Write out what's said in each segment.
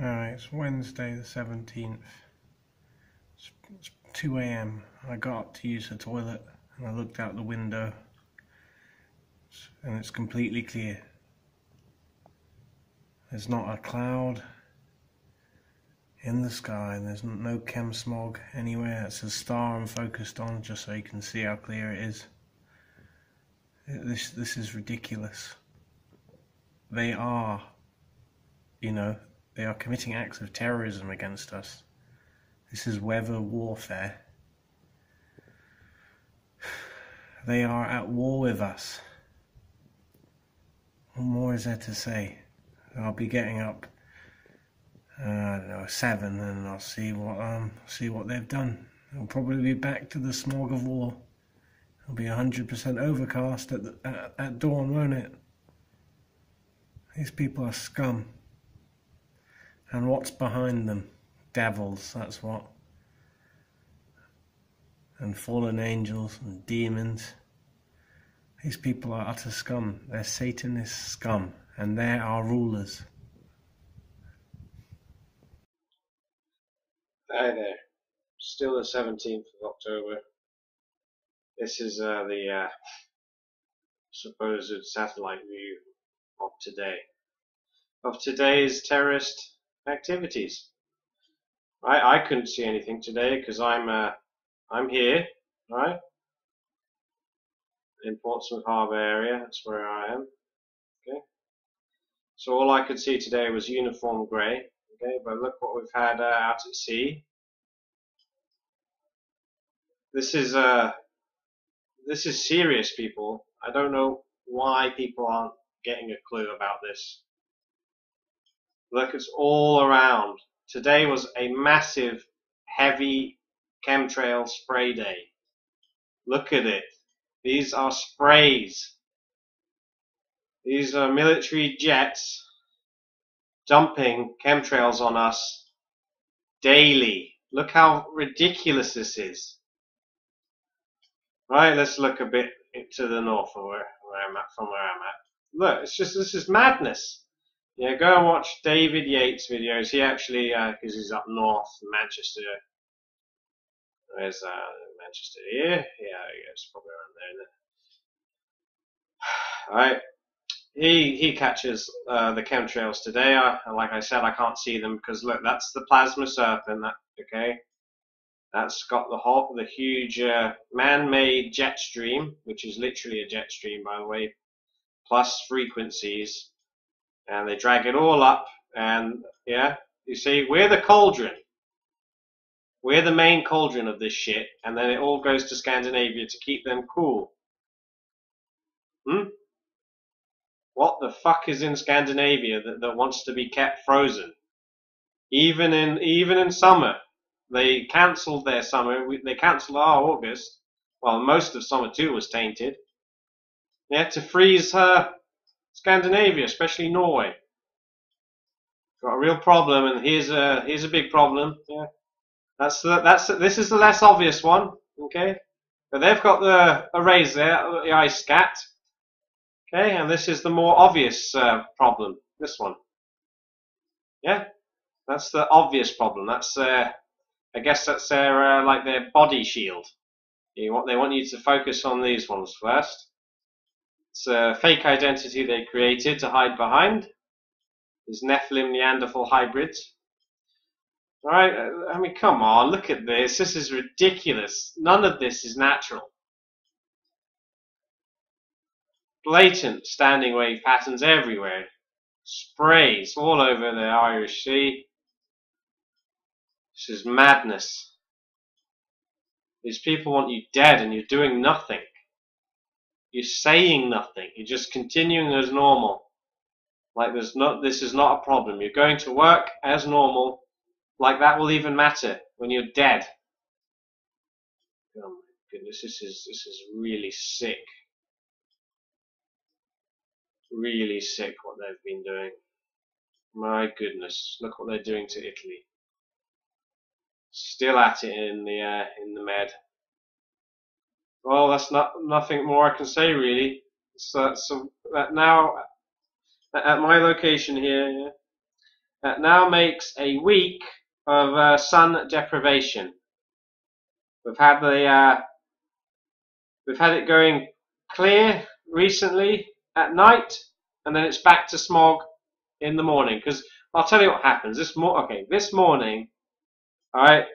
It's Wednesday the 17th. It's 2 a.m. I got up to use the toilet and I looked out the window and it's completely clear. There's not a cloud in the sky and there's no CHEMSMOG anywhere. It's a star I'm focused on just so you can see how clear it is. This is ridiculous. They are, they are committing acts of terrorism against us. This is weather warfare. They are at war with us. What more is there to say? I'll be getting up, I don't know, 7, and I'll see what they've done. It'll probably be back to the smog of war. It'll be 100% overcast at dawn, won't it? These people are scum. And what's behind them? Devils, that's what. And fallen angels and demons. These people are utter scum. They're Satanist scum. And they're our rulers. Hi there. Still the 17th of October. This is the supposed satellite view of today's terrorist activities. I couldn't see anything today because I'm here, right? In Portsmouth Harbour area, that's where I am. Okay. So all I could see today was uniform grey. Okay, but look what we've had out at sea. This is serious, people. I don't know why people aren't getting a clue about this. Look, it's all around. Today was a massive, heavy chemtrail spray day. Look at it. These are sprays. These are military jets dumping chemtrails on us daily. Look how ridiculous this is. Right, let's look a bit to the north of where I'm at. Look, this is madness. Yeah, go and watch David Yates' videos. He actually, because he's up north, Manchester. Where's Manchester here? Yeah, it's probably around there, isn't it? Alright. He catches the chemtrails today. Like I said, I can't see them because look, that's the plasma serpent. Okay, that's got the huge man-made jet stream, which is literally a jet stream, by the way, plus frequencies, and they drag it all up. And yeah, you see, we're the cauldron. We're the main cauldron of this shit, and then it all goes to Scandinavia to keep them cool. What the fuck is in Scandinavia that wants to be kept frozen? Even in summer, they cancelled their summer. They cancelled our August. Well, most of summer too was tainted. They had to freeze Scandinavia, especially Norway. Got a real problem, and here's a big problem. Yeah, this is the less obvious one. Okay, but they've got the arrays there, the ice scat. Okay, and this is the more obvious problem, this one. Yeah, that's the obvious problem. That's I guess that's their like their body shield. They want you to focus on these ones first. It's a fake identity they created to hide behind. These Nephilim Neanderthal hybrids. All right, I mean, come on, look at this. This is ridiculous. None of this is natural. Blatant standing wave patterns everywhere. Sprays all over the Irish Sea. This is madness. These people want you dead and you're doing nothing. You're saying nothing. You're just continuing as normal. Like this is not a problem. You're going to work as normal. Like that will even matter when you're dead. Oh my goodness, this is really sick. Really sick what they've been doing. My goodness, look what they're doing to Italy. Still at it in the Med. Well, that's nothing more I can say really. So now at my location here, That now makes a week of sun deprivation. We've had it going clear recently at night, and then it's back to smog in the morning. Because I'll tell you what happens. This morning, all right,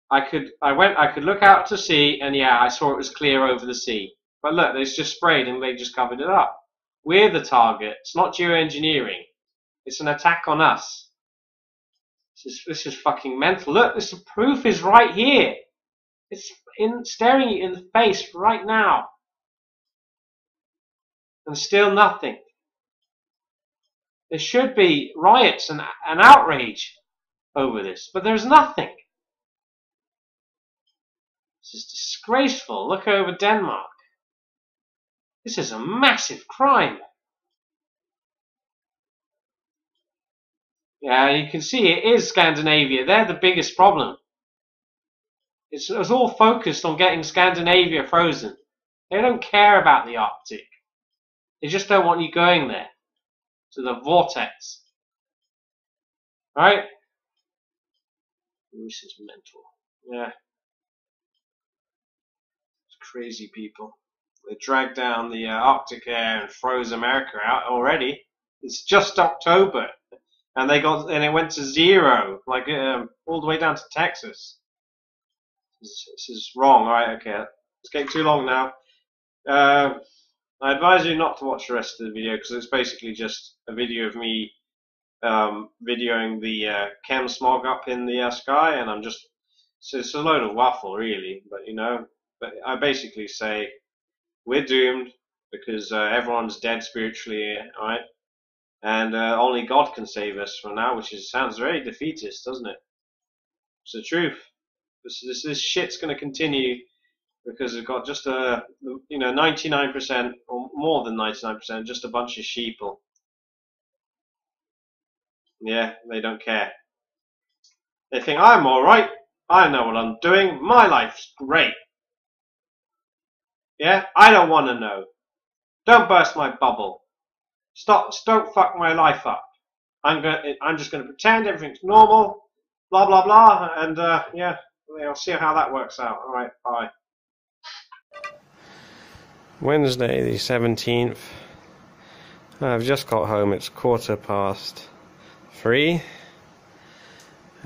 I could look out to sea, and yeah, I saw it was clear over the sea. But look, it's just sprayed, and they just covered it up. We're the target. It's not geoengineering. It's an attack on us. This is fucking mental. Look, this proof is right here. It's staring you in the face right now. And still nothing. There should be riots and outrage over this, but there's nothing. This is disgraceful. Look over Denmark. This is a massive crime. Yeah, you can see it is Scandinavia. They're the biggest problem. It's all focused on getting Scandinavia frozen. They don't care about the Arctic. They just don't want you going there. To the vortex. Right? This is mental. Yeah. It's crazy people. They dragged down the Arctic air and froze America out already. It's just October. And it went to 0, like all the way down to Texas. This is wrong. All right, okay. It's getting too long now. I advise you not to watch the rest of the video because it's basically just a video of me videoing the CHEMSMOG up in the sky, and so it's a load of waffle, really. But but I basically say we're doomed because everyone's dead spiritually, all right? And only God can save us from now, which sounds very defeatist, doesn't it? It's the truth. This shit's going to continue because we've got just 99% or more than 99%, just a bunch of sheeple. Yeah, they don't care. They think I'm all right. I know what I'm doing. My life's great. Yeah, I don't want to know. Don't burst my bubble. Don't fuck my life up. I'm just gonna pretend everything's normal. Blah blah blah. And yeah, we'll see how that works out. All right, bye. Wednesday the 17th. I've just got home. It's 3:15.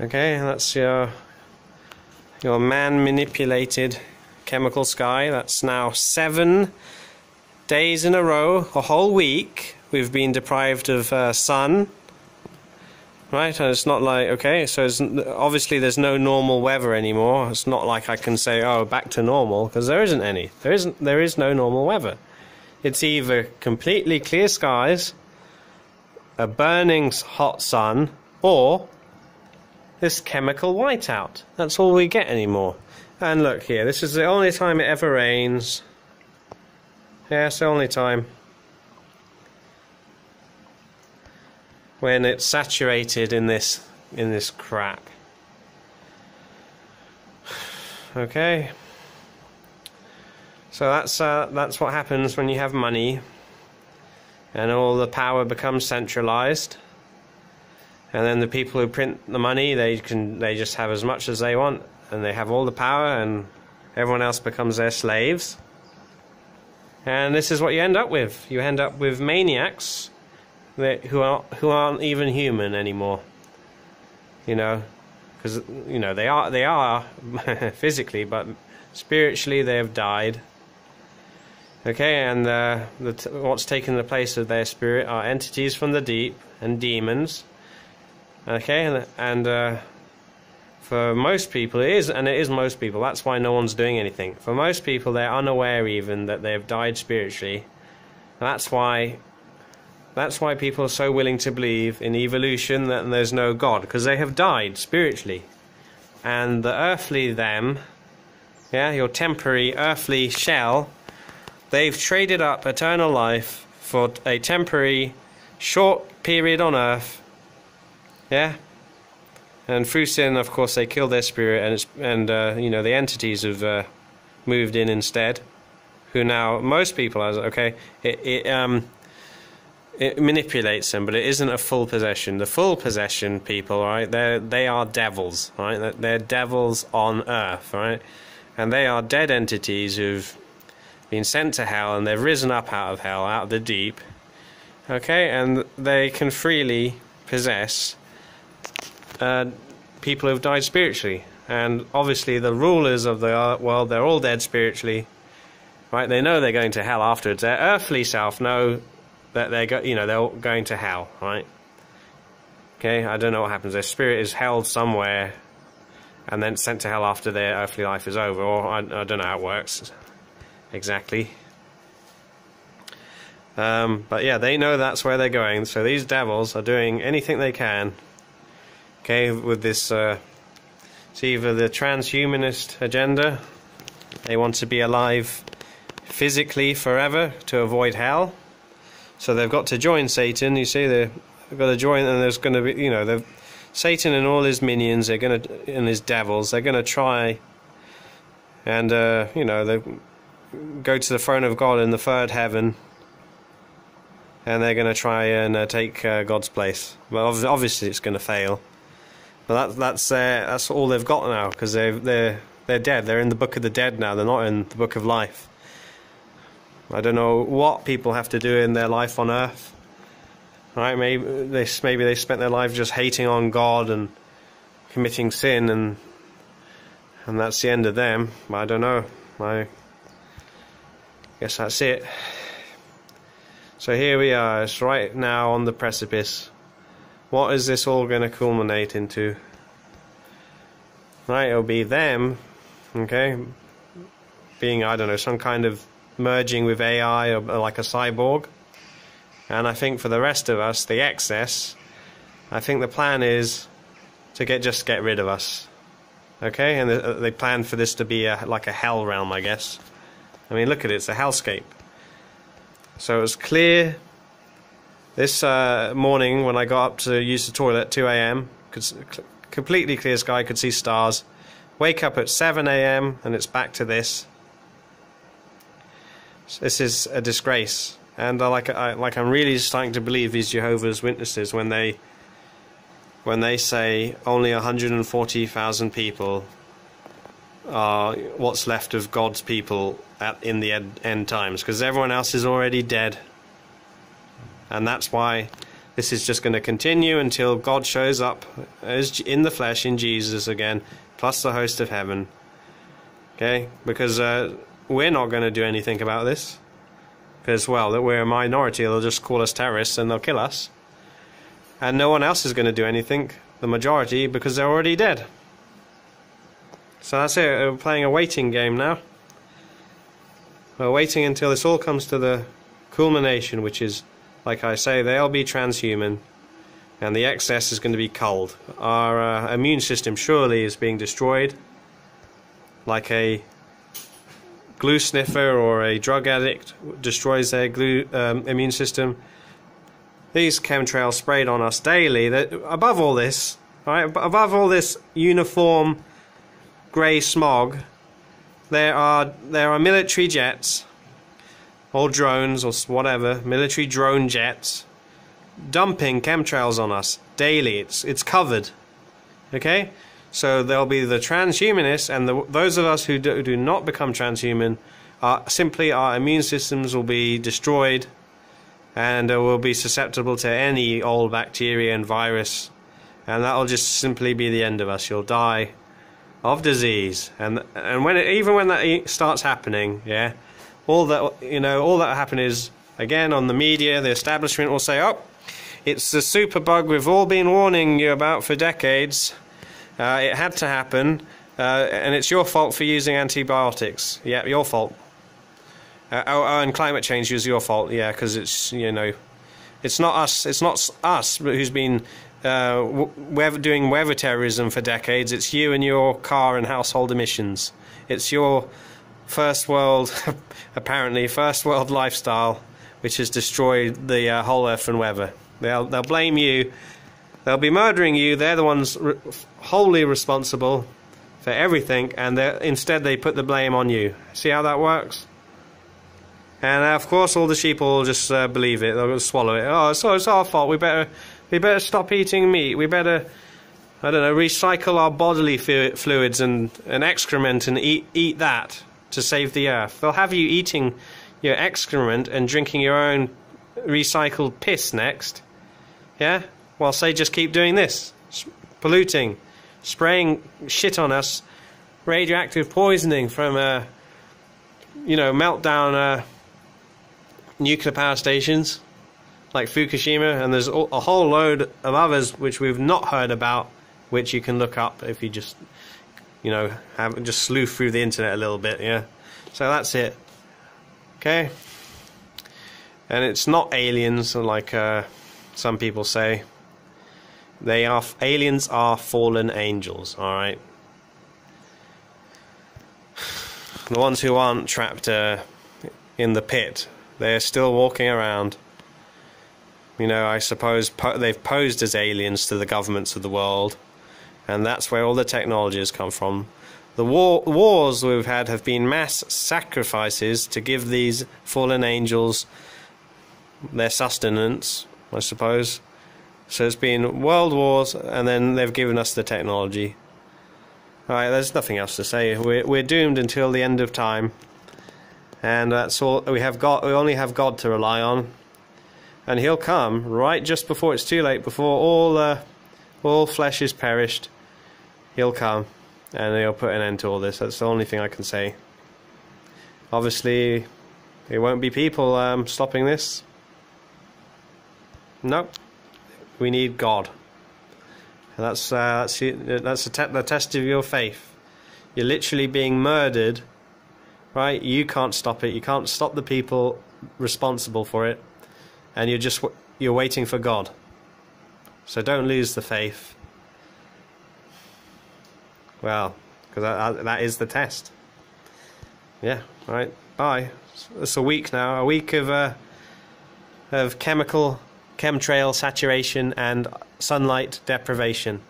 Okay, that's your man-manipulated chemical sky. That's now 7 days in a row, a whole week, we've been deprived of sun. Right, and it's not like, okay, so obviously there's no normal weather anymore. It's not like I can say, oh, back to normal, because there isn't any. There is no normal weather. It's either completely clear skies, a burning hot sun, or this chemical whiteout. That's all we get anymore. And look here, this is the only time it ever rains. Yeah, it's the only time when it's saturated in this crap. Okay, so that's what happens when you have money and all the power becomes centralized, and then the people who print the money, they just have as much as they want, and they have all the power, and everyone else becomes their slaves. And this is what you end up with. You end up with maniacs who aren't even human anymore. Because they are physically, but spiritually they have died. Okay, and what's taken the place of their spirit are entities from the deep and demons. Okay, and for most people, it is most people. That's why no one's doing anything. For most people, they're unaware even that they've died spiritually. That's why people are so willing to believe in evolution, that there's no God, because they have died spiritually. And the earthly them, yeah, your temporary earthly shell, they've traded up eternal life for a temporary short period on earth. Yeah. And through sin, of course, they kill their spirit, and the entities have moved in instead. Who now most people, okay, it manipulates them, but it isn't a full possession. The full possession people, right? They are devils, right? They're devils on earth, right? And they are dead entities who've been sent to hell, and they've risen up out of hell, out of the deep. Okay, and they can freely possess people who've died spiritually. And obviously the rulers of the world, they're all dead spiritually, right? They know they're going to hell afterwards. Their earthly self know that they're going to hell, right? Okay, I don't know what happens. Their spirit is held somewhere and then sent to hell after their earthly life is over, or I don't know how it works exactly. But yeah, they know that's where they're going. So these devils are doing anything they can, okay, with this. It's either the transhumanist agenda. They want to be alive physically forever to avoid hell. So they've got to join Satan. You see, they've got to join, and there's going to be, Satan and all his minions, and his devils. They're going to try, and they go to the throne of God in the third heaven. And they're going to try and take God's place. Well, obviously it's going to fail. But that's all they've got now, because they're dead. They're in the book of the dead now. They're not in the book of life. I don't know what people have to do in their life on earth. Right? Maybe they spent their life just hating on God and committing sin, and that's the end of them. I don't know. I guess that's it. So here we are, it's right now on the precipice. What is this all going to culminate into? Right, it'll be them, okay, being, I don't know, some kind of merging with AI or like a cyborg. And I think for the rest of us, the excess, I think the plan is to just get rid of us. Okay, and they plan for this to be like a hell realm, I guess. I mean, look at it, it's a hellscape. So it was clear this morning when I got up to use the toilet at 2 AM, completely clear sky, could see stars. Wake up at 7 AM and it's back to this. So this is a disgrace. And I'm really starting to believe these Jehovah's Witnesses when they say only 140,000 people are what's left of God's people in the end times, because everyone else is already dead. And that's why this is just going to continue until God shows up as in the flesh in Jesus again, plus the host of heaven. Okay, because we're not going to do anything about this, because, well, that we're a minority. They'll just call us terrorists and they'll kill us, and no one else is going to do anything, the majority, because they're already dead. So that's it. We're playing a waiting game now. We're waiting until this all comes to the culmination, which is, like I say, they'll be transhuman, and the excess is going to be culled. Our immune system surely is being destroyed, like a glue sniffer or a drug addict destroys their immune system. These chemtrails sprayed on us daily. Above all this, right? Above all this uniform grey smog, there are military jets, or drones, or whatever, military drone jets, dumping chemtrails on us daily. It's covered. Okay, so there'll be the transhumanists, and those of us who do not become transhuman, simply our immune systems will be destroyed, and will be susceptible to any old bacteria and virus, and that'll just simply be the end of us. You'll die of disease, and even when that starts happening, yeah, all that will happen is, again, on the media, the establishment will say, "Oh, it's the superbug we've all been warning you about for decades. It had to happen, and it's your fault for using antibiotics. Yeah, your fault. And climate change is your fault. Yeah, because it's it's not us. It's not us who's been doing weather terrorism for decades. It's you and your car and household emissions. It's your first world, apparently first world lifestyle, which has destroyed the whole earth and weather. They'll blame you. They'll be murdering you. They're the ones wholly responsible for everything, and instead they put the blame on you. See how that works? And of course, all the sheep will just believe it. They'll just swallow it. Oh, so it's our fault. We better stop eating meat. We better, I don't know, recycle our bodily fluids and excrement and eat that to save the earth. They'll have you eating your excrement and drinking your own recycled piss next. Yeah? Whilst they just keep doing this. Polluting. Spraying shit on us. Radioactive poisoning from, meltdown nuclear power stations. Like Fukushima. And there's a whole load of others which we've not heard about. Which you can look up if you just, just sleuth through the internet a little bit, yeah? So that's it. Okay? And it's not aliens, like some people say. Aliens are fallen angels, alright? The ones who aren't trapped in the pit, they're still walking around. I suppose they've posed as aliens to the governments of the world. And that's where all the technology has come from. The wars we've had have been mass sacrifices to give these fallen angels their sustenance, I suppose. So it's been world wars, and then they've given us the technology. Alright, there's nothing else to say. We're doomed until the end of time. And that's all we have got. We only have God to rely on. And He'll come right just before it's too late, before all flesh is perished. He'll come, and He'll put an end to all this. That's the only thing I can say. Obviously, it won't be people stopping this. Nope. We need God. And that's the test of your faith. You're literally being murdered, right? You can't stop it. You can't stop the people responsible for it, and you're waiting for God. So don't lose the faith. Well, because that is the test. Yeah, right. Bye. It's a week now. A week of chemtrail saturation and sunlight deprivation.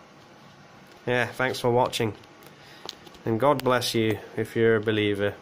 Yeah, thanks for watching. And God bless you if you're a believer.